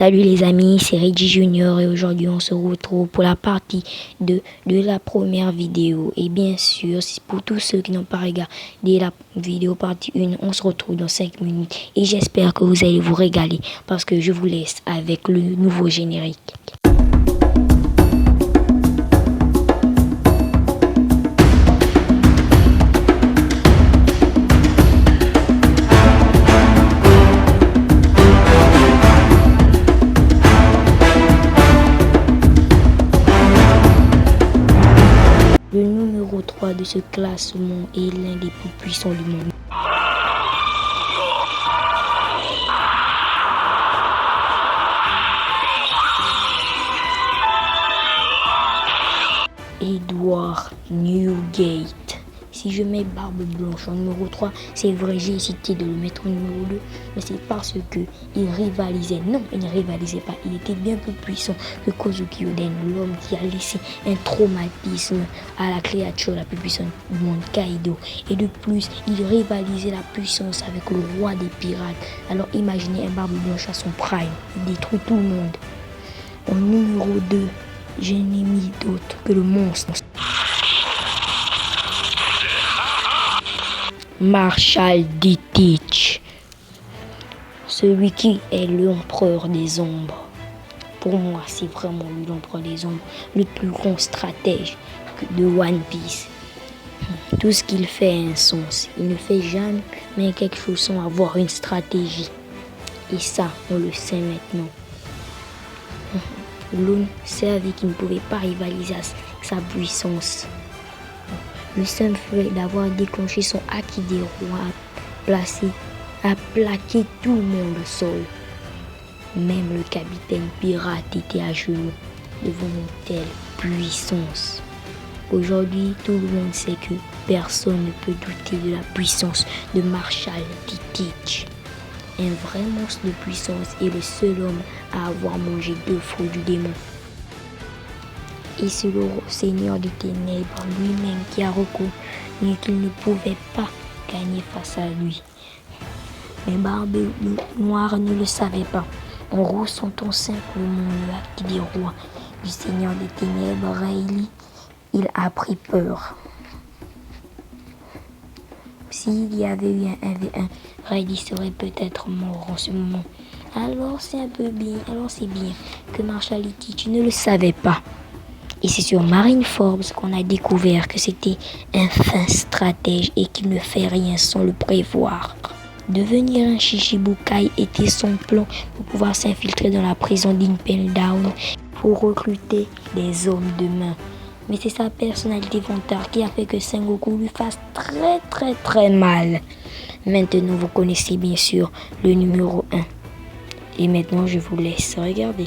Salut les amis, c'est Reggie Junior et aujourd'hui on se retrouve pour la partie 2 de la première vidéo. Et bien sûr, pour tous ceux qui n'ont pas regardé la vidéo partie 1, on se retrouve dans 5 minutes. Et j'espère que vous allez vous régaler parce que je vous laisse avec le nouveau générique. Le numéro 3 de ce classement est l'un des plus puissants du monde. Edward Newgate. Si je mets Barbe Blanche en numéro 3, c'est vrai, j'ai hésité de le mettre en numéro 2, mais c'est parce que il rivalisait. Non, il ne rivalisait pas. Il était bien plus puissant que Kozuki Oden, l'homme qui a laissé un traumatisme à la créature la plus puissante du monde, Kaido. Et de plus, il rivalisait la puissance avec le roi des pirates. Alors imaginez un Barbe Blanche à son prime. Il détruit tout le monde. En numéro 2, je n'ai mis d'autre que le monstre. Marshall D. Teach, celui qui est l'empereur des ombres. Pour moi, c'est vraiment lui l'empereur des ombres, le plus grand stratège de One Piece. Tout ce qu'il fait a un sens. Il ne fait jamais quelque chose sans avoir une stratégie. Et ça, on le sait maintenant. L'un savait qu'il ne pouvait pas rivaliser sa puissance. Le seul fait d'avoir déclenché son Haki des rois a plaqué tout le monde au sol. Même le capitaine pirate était à genoux devant une telle puissance. Aujourd'hui, tout le monde sait que personne ne peut douter de la puissance de Marshall D. Teach. Un vrai monstre de puissance et le seul homme à avoir mangé 2 fruits du démon. Et c'est le Seigneur des Ténèbres lui-même qui a reconnu qu'il ne pouvait pas gagner face à lui. Mais Barbe Noire ne le savait pas. En ressentant simplement le Haki des rois du Seigneur des Ténèbres, Rayleigh, il a pris peur. S'il y avait eu un 1v1, Rayleigh serait peut-être mort en ce moment. Alors c'est bien que Marshall D. Teach ne le savait pas. Et c'est sur Marineford qu'on a découvert que c'était un fin stratège et qu'il ne fait rien sans le prévoir. Devenir un Shichibukai était son plan pour pouvoir s'infiltrer dans la prison d'Impel Down pour recruter des hommes de main. Mais c'est sa personnalité vantard qui a fait que Sengoku lui fasse très mal. Maintenant, vous connaissez bien sûr le numéro 1. Et maintenant, je vous laisse regarder.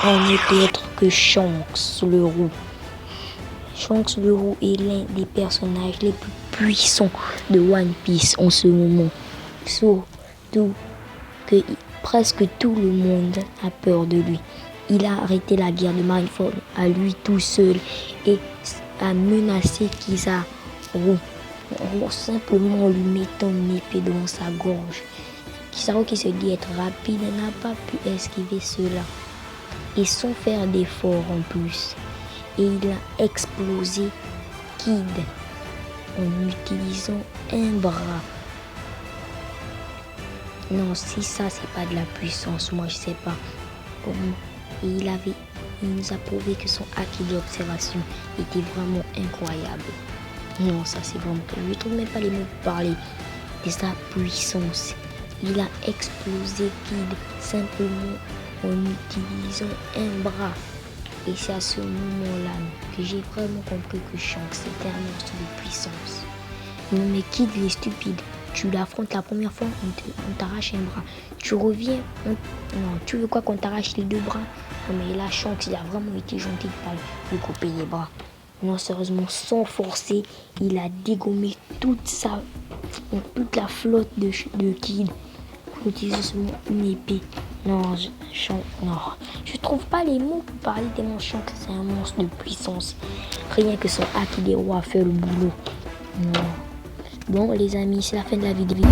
On n'est autre que Shanks le Roux. Shanks le Roux est l'un des personnages les plus puissants de One Piece en ce moment. Surtout que presque tout le monde a peur de lui. Il a arrêté la guerre de Marineford à lui tout seul et a menacé Kizaru simplement en lui mettant une épée dans sa gorge. Kizaru qui se dit être rapide n'a pas pu esquiver cela. Et sans faire d'effort en plus. Et il a explosé Kid en utilisant un bras. Non, si ça c'est pas de la puissance, moi je sais pas comment. Et il nous a prouvé que son Haki d'observation était vraiment incroyable. Non, ça c'est vraiment. Je ne trouve même pas les mots pour parler de sa puissance. Il a explosé Kid simplement en utilisant un bras. Et c'est à ce moment-là que j'ai vraiment compris que Shanks était un monstre de puissance. Non mais Kid il est stupide. Tu l'affrontes la première fois, on t'arrache un bras. Tu reviens, non, tu veux quoi qu'on t'arrache les 2 bras? Non mais là Shanks il a vraiment été gentil de pas lui couper les bras. Non, sérieusement, sans forcer, il a dégommé toute la flotte de Kid pour utiliser seulement une épée. Non, non, je trouve pas les mots pour parler tellement je sens que c'est un monstre de puissance. Rien que son haki des rois fait le boulot. Non. Bon, les amis, c'est la fin de la vidéo.